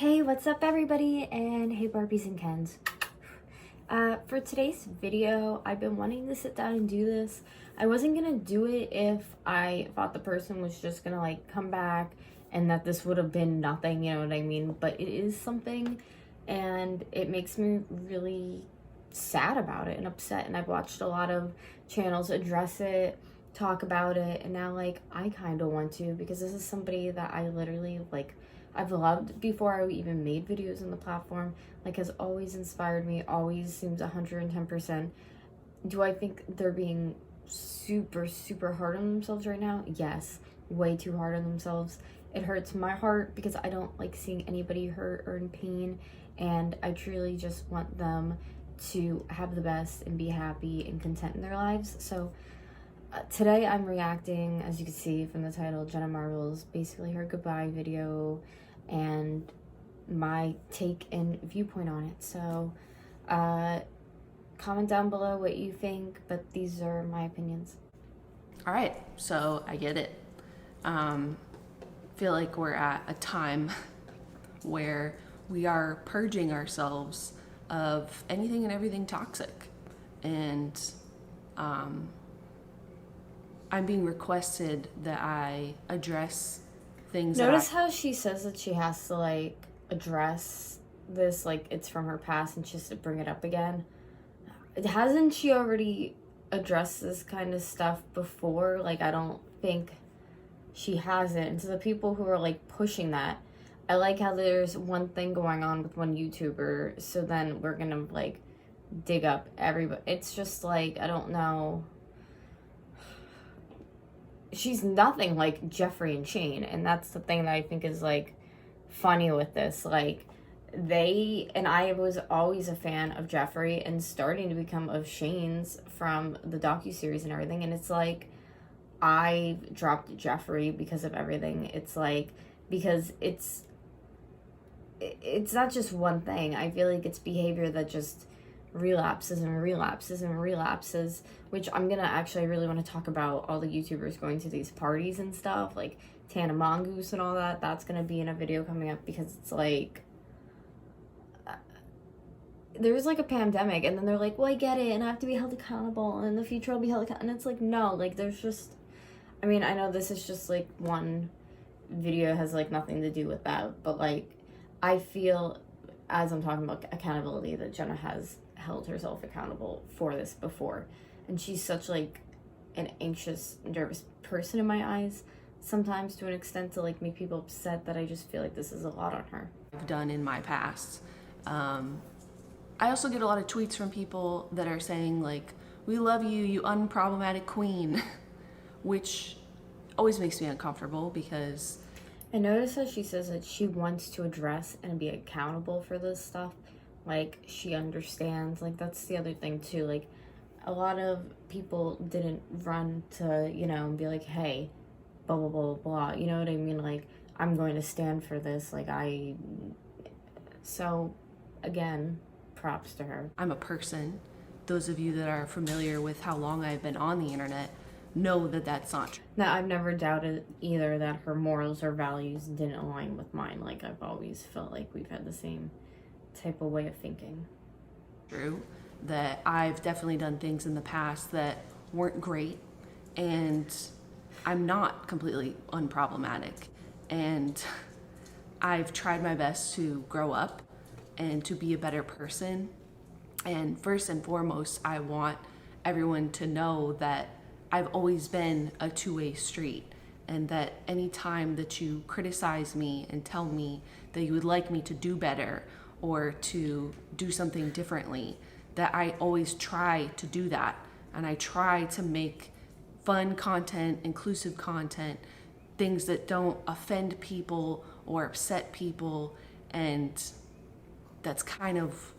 Hey, what's up everybody, and hey Barbies and Kens. For today's video, I've been wanting to sit down and do this. I wasn't gonna do it if I thought the person was just gonna like come back and that this would have been nothing, you know what I mean? But it is something, and it makes me really sad about it and upset, and I've watched a lot of channels address it, talk about it, and now like I kind of want to, because this is somebody that I literally like I've loved before I even made videos on the platform, like has always inspired me, always seems 110%. Do I think they're being super hard on themselves right now? Yes, way too hard on themselves. It hurts my heart because I don't like seeing anybody hurt or in pain, and I truly just want them to have the best and be happy and content in their lives. So today I'm reacting, as you can see from the title, Jenna Marbles, basically her goodbye video and my take and viewpoint on it. So comment down below what you think, but these are my opinions. All right, so I get it. Feel like we're at a time where we are purging ourselves of anything and everything toxic, and I'm being requested that I address things. Notice how she says that she has to like address this, like it's from her past and she has to bring it up again. Hasn't she already addressed this kind of stuff before? Like, I don't think she hasn't. And to the people who are like pushing that, I like how there's one thing going on with one YouTuber, so then we're gonna like dig up everybody. It's just like, I don't know. She's nothing like Jeffree and Shane, and that's the thing that I think is like funny with this. Like, I was always a fan of Jeffree and starting to become of Shane's from the docuseries and everything, and it's like I dropped Jeffree because of everything. It's like, because it's not just one thing. I feel like it's behavior that just relapses and relapses and relapses, which I'm gonna actually really want to talk about all the YouTubers going to these parties and stuff, like Tana Mongoose and all that. That's gonna be in a video coming up, because it's like there's like a pandemic, and then they're like, well, I get it, and I have to be held accountable, and in the future I'll be held accountable. And it's like, no, like there's just, I mean, I know this is just like one video, has like nothing to do with that, but like I feel, as I'm talking about accountability, that Jenna has held herself accountable for this before, and she's such like an anxious, nervous person in my eyes sometimes, to an extent to like make people upset, that I just feel like this is a lot on her. I've done in my past. I also get a lot of tweets from people that are saying like, we love you, you unproblematic queen, which always makes me uncomfortable, because I notice how she says that she wants to address and be accountable for this stuff. Like, she understands. Like, that's the other thing too. Like, a lot of people didn't run to, you know, be like, hey, blah, blah, blah, blah. You know what I mean? Like, I'm going to stand for this. Like, so, again, props to her. I'm a person. Those of you that are familiar with how long I've been on the internet know that that's not true. Now, I've never doubted either that her morals or values didn't align with mine. Like, I've always felt like we've had the same type of way of thinking. True, that I've definitely done things in the past that weren't great, and I'm not completely unproblematic, and I've tried my best to grow up and to be a better person. And first and foremost, I want everyone to know that I've always been a two-way street, and that any time that you criticize me and tell me that you would like me to do better or to do something differently, that I always try to do that. And I try to make fun content, inclusive content, things that don't offend people or upset people, and that's kind of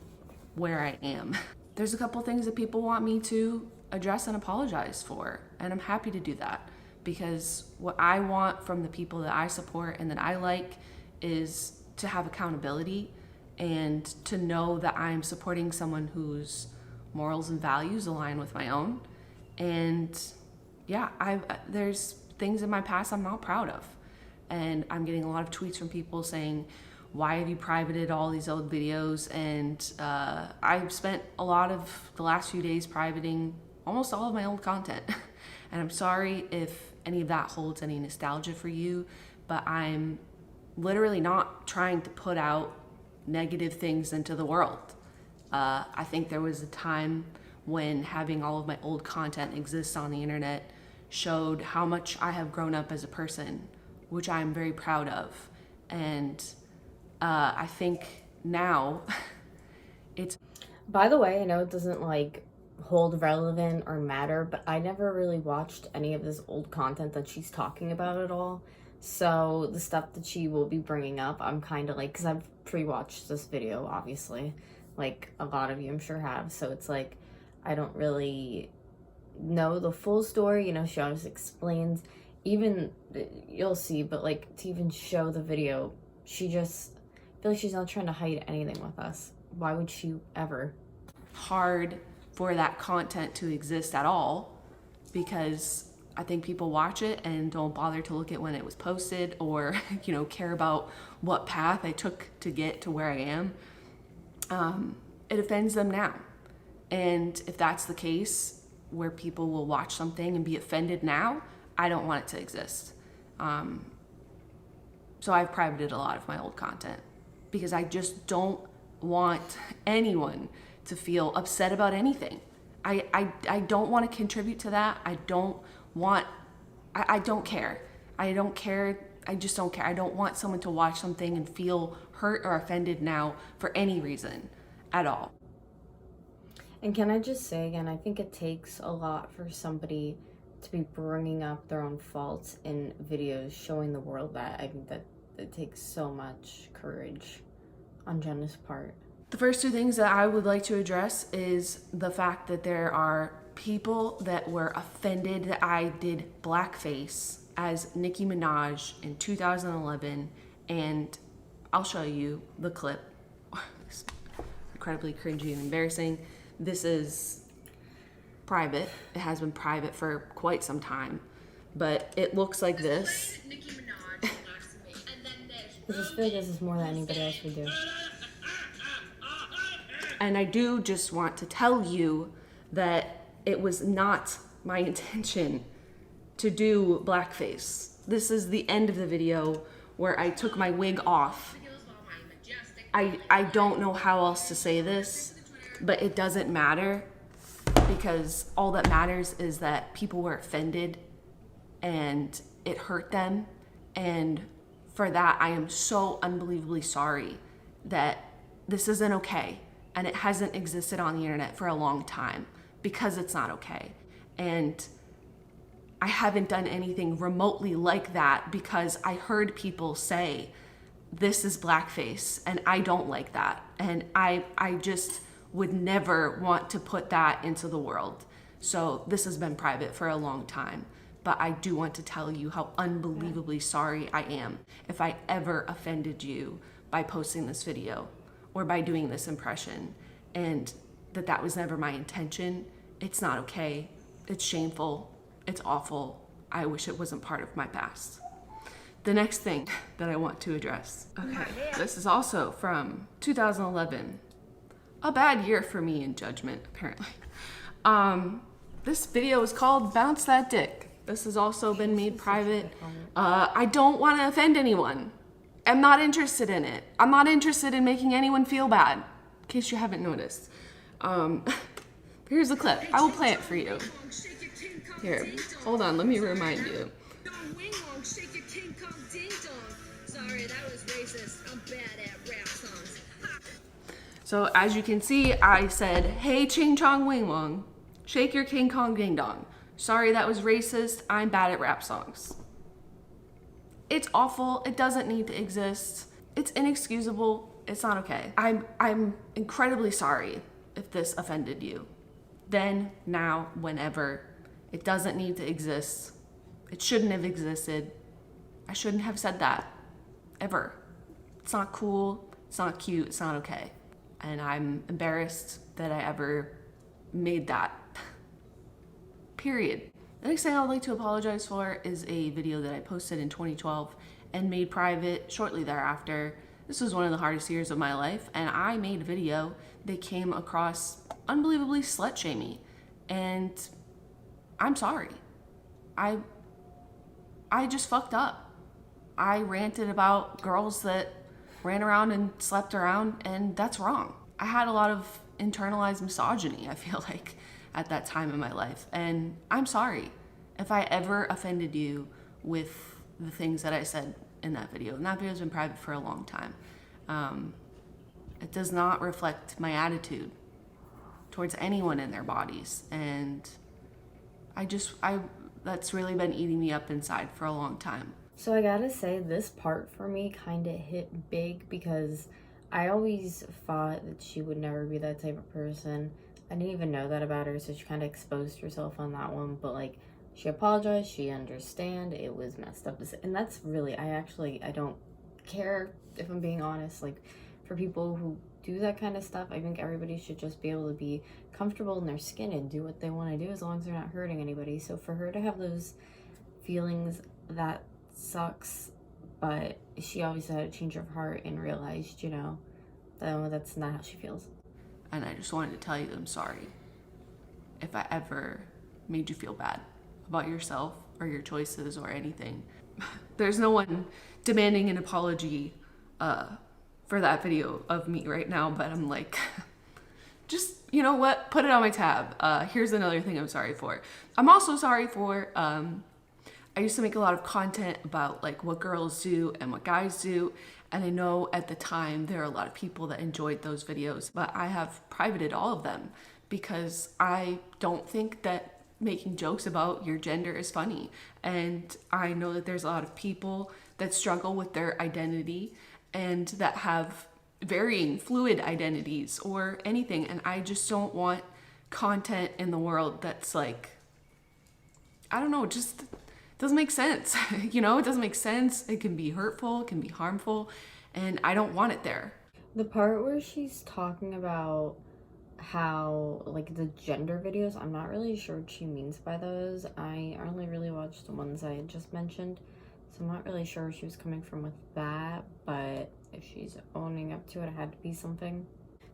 where I am. There's a couple things that people want me to address and apologize for, and I'm happy to do that, because what I want from the people that I support and that I like is to have accountability, and to know that I'm supporting someone whose morals and values align with my own. And yeah, there's things in my past I'm not proud of, and I'm getting a lot of tweets from people saying, why have you privated all these old videos? And I've spent a lot of the last few days privating almost all of my old content. And I'm sorry if any of that holds any nostalgia for you, but I'm literally not trying to put out negative things into the world. I think there was a time when having all of my old content exist on the internet showed how much I have grown up as a person, which I'm very proud of. And I think now it's... By the way, I know it doesn't like hold relevant or matter, but I never really watched any of this old content that she's talking about at all. So the stuff that she will be bringing up, I'm kind of like, because I've pre-watched this video, obviously, like a lot of you I'm sure have. So it's like, I don't really know the full story. You know, she always explains, even, you'll see, but like to even show the video, she just, I feel like she's not trying to hide anything with us. Why would she ever? Hard for that content to exist at all, because I think people watch it and don't bother to look at when it was posted or, you know, care about what path I took to get to where I am. It offends them now. And if that's the case, where people will watch something and be offended now, I don't want it to exist. So I've privated a lot of my old content because I just don't want anyone to feel upset about anything. I don't want to contribute to that. I don't care. I don't care. I just don't care. I don't want someone to watch something and feel hurt or offended now for any reason at all. And can I just say again, I think it takes a lot for somebody to be bringing up their own faults in videos, showing the world that. I think that it takes so much courage on Jenna's part. The first two things that I would like to address is the fact that there are people that were offended that I did blackface as Nicki Minaj in 2011, and I'll show you the clip. It's incredibly cringy and embarrassing. This is private. It has been private for quite some time, but it looks like this. I just feel like this is more than anybody else would do. And I do just want to tell you that it was not my intention to do blackface. This is the end of the video where I took my wig off. I don't know how else to say this, but it doesn't matter, because all that matters is that people were offended and it hurt them. And for that, I am so unbelievably sorry that this isn't okay. And it hasn't existed on the internet for a long time because it's not okay. And I haven't done anything remotely like that because I heard people say, this is blackface, and I don't like that. And I just would never want to put that into the world. So this has been private for a long time, but I do want to tell you how unbelievably sorry I am if I ever offended you by posting this video or by doing this impression, and that was never my intention. It's not okay. It's shameful. It's awful. I wish it wasn't part of my past. The next thing that I want to address. Okay, this is also from 2011. A bad year for me in judgment, apparently. This video is called Bounce That Dick. This has also been made private. I don't want to offend anyone. I'm not interested in it. I'm not interested in making anyone feel bad, in case you haven't noticed. Here's the clip. I will play it for you. Here, hold on, let me remind you. Sorry, that was racist. I'm bad at rap songs. So as you can see, I said, hey, ching chong wing wong, shake your King Kong ding dong. Sorry, that was racist. I'm bad at rap songs. It's awful. It doesn't need to exist. It's inexcusable. It's not okay. I'm incredibly sorry if this offended you. Then, now, whenever. It doesn't need to exist. It shouldn't have existed. I shouldn't have said that. Ever. It's not cool. It's not cute. It's not okay. And I'm embarrassed that I ever made that. Period. The next thing I would like to apologize for is a video that I posted in 2012 and made private shortly thereafter This was one of the hardest years of my life, and I made a video that came across unbelievably slut-shamey, and I'm sorry. I just fucked up. I ranted about girls that ran around and slept around, and that's wrong. I had a lot of internalized misogyny, I feel like, at that time in my life, and I'm sorry if I ever offended you with the things that I said in that video. And that video's been private for a long time. It does not reflect my attitude towards anyone in their bodies, and that's really been eating me up inside for a long time. So I gotta say, this part for me kind of hit big because I always thought that she would never be that type of person. I didn't even know that about her, so she kind of exposed herself on that one. But like, she apologized, she understand, it was messed up. And that's really, I don't care, if I'm being honest. Like, for people who do that kind of stuff, I think everybody should just be able to be comfortable in their skin and do what they want to do as long as they're not hurting anybody. So for her to have those feelings, that sucks. But she obviously had a change of heart and realized, you know, that that's not how she feels. And I just wanted to tell you that I'm sorry if I ever made you feel bad about yourself or your choices or anything. There's no one demanding an apology for that video of me right now, but I'm like, just, you know what, put it on my tab. Here's another thing I'm sorry for. I'm also sorry for, I used to make a lot of content about like what girls do and what guys do. And I know at the time there are a lot of people that enjoyed those videos, but I have privated all of them because I don't think that making jokes about your gender is funny. And I know that there's a lot of people that struggle with their identity and that have varying fluid identities or anything. And I just don't want content in the world that's like, I don't know, just doesn't make sense. You know, it doesn't make sense. It can be hurtful, it can be harmful, and I don't want it there. The part where she's talking about how, like, the gender videos, I'm not really sure what she means by those. I only really watched the ones I had just mentioned, so I'm not really sure where she was coming from with that, but if she's owning up to it, it had to be something.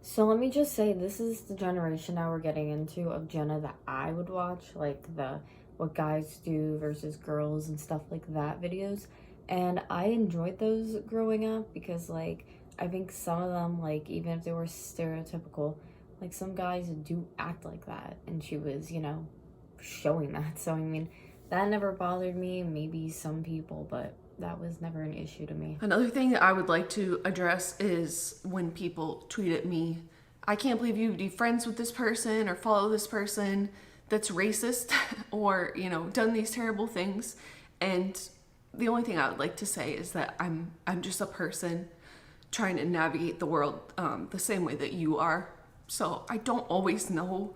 So let me just say, this is the generation now we're getting into of Jenna that I would watch, like the what guys do versus girls and stuff like that videos. And I enjoyed those growing up because, like, I think some of them, like, even if they were stereotypical, like, some guys do act like that. And she was, you know, showing that. So, I mean, that never bothered me. Maybe some people, but that was never an issue to me. Another thing that I would like to address is when people tweet at me, I can't believe you'd be friends with this person or follow this person that's racist or, you know, done these terrible things. And the only thing I would like to say is that I'm just a person trying to navigate the world the same way that you are. So I don't always know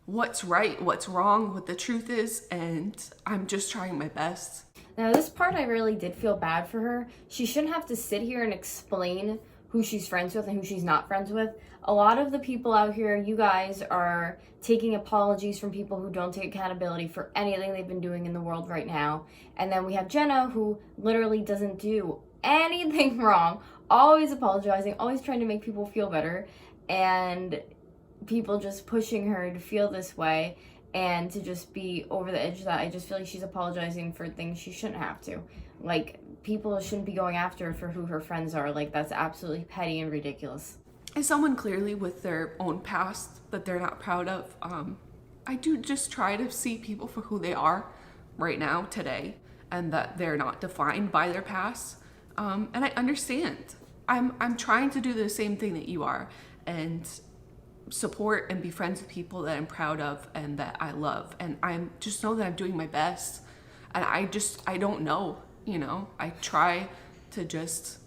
what's right, what's wrong, what the truth is, and I'm just trying my best. Now, this part I really did feel bad for her. She shouldn't have to sit here and explain who she's friends with and who she's not friends with. A lot of the people out here, you guys are taking apologies from people who don't take accountability for anything they've been doing in the world right now. And then we have Jenna, who literally doesn't do anything wrong, always apologizing, always trying to make people feel better, and people just pushing her to feel this way and to just be over the edge of that. I just feel like she's apologizing for things she shouldn't have to. Like, people shouldn't be going after her for who her friends are. Like, that's absolutely petty and ridiculous. As someone clearly with their own past that they're not proud of, I do just try to see people for who they are right now, today, and that they're not defined by their past. And I understand. I'm trying to do the same thing that you are and support and be friends with people that I'm proud of and that I love. And I'm just know that I'm doing my best. And I don't know, you know, I try to just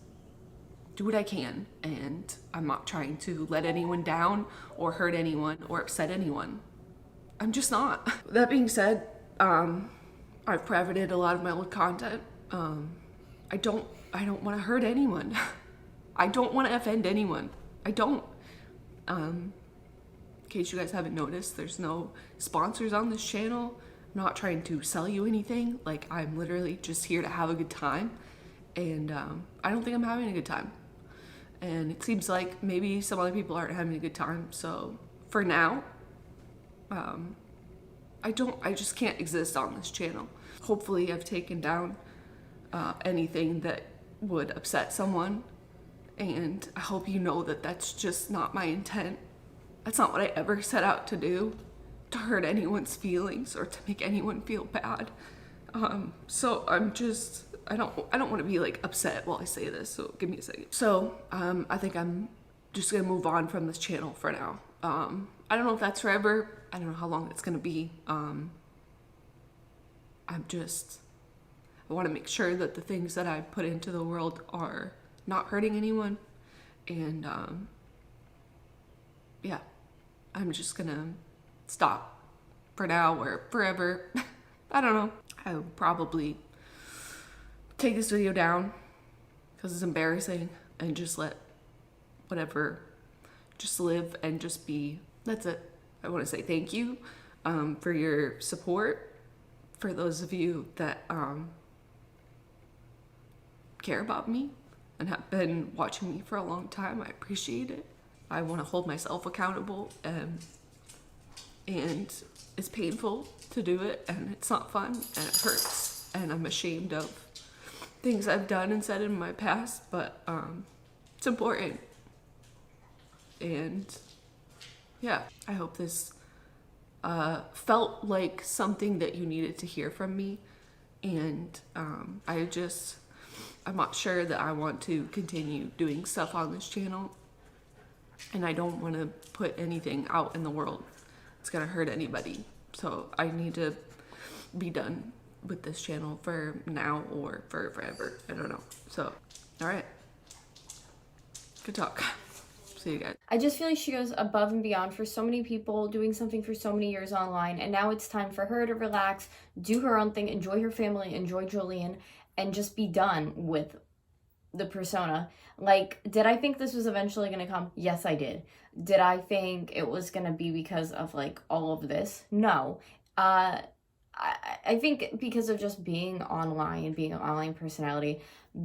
do what I can, and I'm not trying to let anyone down or hurt anyone or upset anyone. I'm just not. That being said, I've privated a lot of my old content. I don't want to hurt anyone. I don't want to offend anyone. I don't. In case you guys haven't noticed, there's no sponsors on this channel. I'm not trying to sell you anything. Like, I'm literally just here to have a good time, and I don't think I'm having a good time. and it seems like maybe some other people aren't having a good time. So for now, I just can't exist on this channel. Hopefully I've taken down anything that would upset someone, and I hope you know that that's just not my intent. That's not what I ever set out to do, to hurt anyone's feelings or to make anyone feel bad. So I don't want to be like upset while I say this, so give me a second. So I think I'm just gonna move on from this channel for now. I don't know if that's forever. I don't know how long it's gonna be. I want to make sure that the things that I put into the world are not hurting anyone, and yeah, I'm just gonna stop for now or forever. I don't know. I would probably take this video down because it's embarrassing, and just let whatever just live and just be. That's it. I want to say thank you for your support. For those of you that care about me and have been watching me for a long time, I appreciate it. I want to hold myself accountable, and it's painful to do it, and it's not fun, and it hurts, and I'm ashamed of things I've done and said in my past, but it's important. And yeah, I hope this felt like something that you needed to hear from me, and I'm not sure that I want to continue doing stuff on this channel, and I don't want to put anything out in the world that's gonna hurt anybody. So I need to be done with this channel for now or for forever. I don't know. So, all right. Good talk. See you guys. I just feel like she goes above and beyond for so many people, doing something for so many years online, and now it's time for her to relax, do her own thing, enjoy her family, enjoy Julian, and just be done with the persona. Like, did I think this was eventually going to come? Yes, I did. Did I think it was going to be because of, like, all of this? No. I think because of just being online and being an online personality,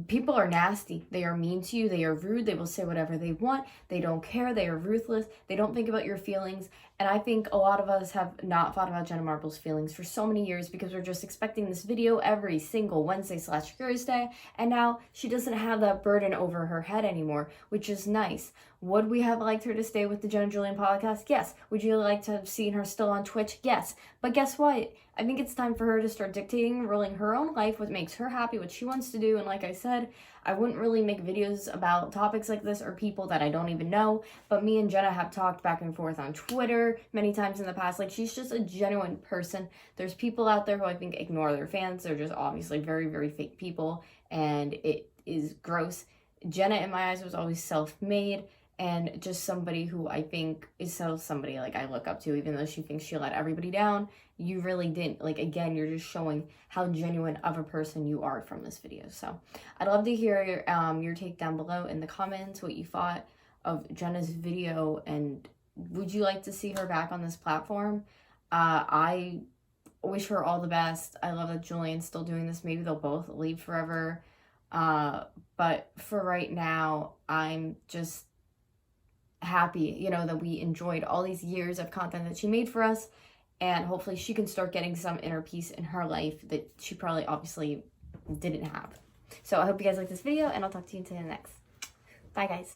people are nasty. They are mean to you. They are rude. They will say whatever they want. They don't care. They are ruthless. They don't think about your feelings. And I think a lot of us have not thought about Jenna Marbles' feelings for so many years because we're just expecting this video every single Wednesday/Thursday. And now she doesn't have that burden over her head anymore, which is nice. Would we have liked her to stay with the Jenna Julian podcast? Yes. Would you like to have seen her still on Twitch? Yes. But guess what? I think it's time for her to start dictating, ruling her own life, what makes her happy, what she wants to do. And like I said, I wouldn't really make videos about topics like this or people that I don't even know. But me and Jenna have talked back and forth on Twitter many times in the past. Like, she's just a genuine person. There's people out there who I think ignore their fans. They're just obviously very, very fake people. And it is gross. Jenna, in my eyes, was always self-made. And just somebody who I think is somebody like I look up to, even though she thinks she let everybody down. You really didn't. Like, again, you're just showing how genuine of a person you are from this video. So I'd love to hear your take down below in the comments, what you thought of Jenna's video, and would you like to see her back on this platform? I wish her all the best. I love that Julian's still doing this. Maybe they'll both leave forever. But for right now, I'm just happy, you know, that we enjoyed all these years of content that she made for us, and hopefully she can start getting some inner peace in her life that she probably obviously didn't have. So I hope you guys like this video, and I'll talk to you until the next. Bye guys.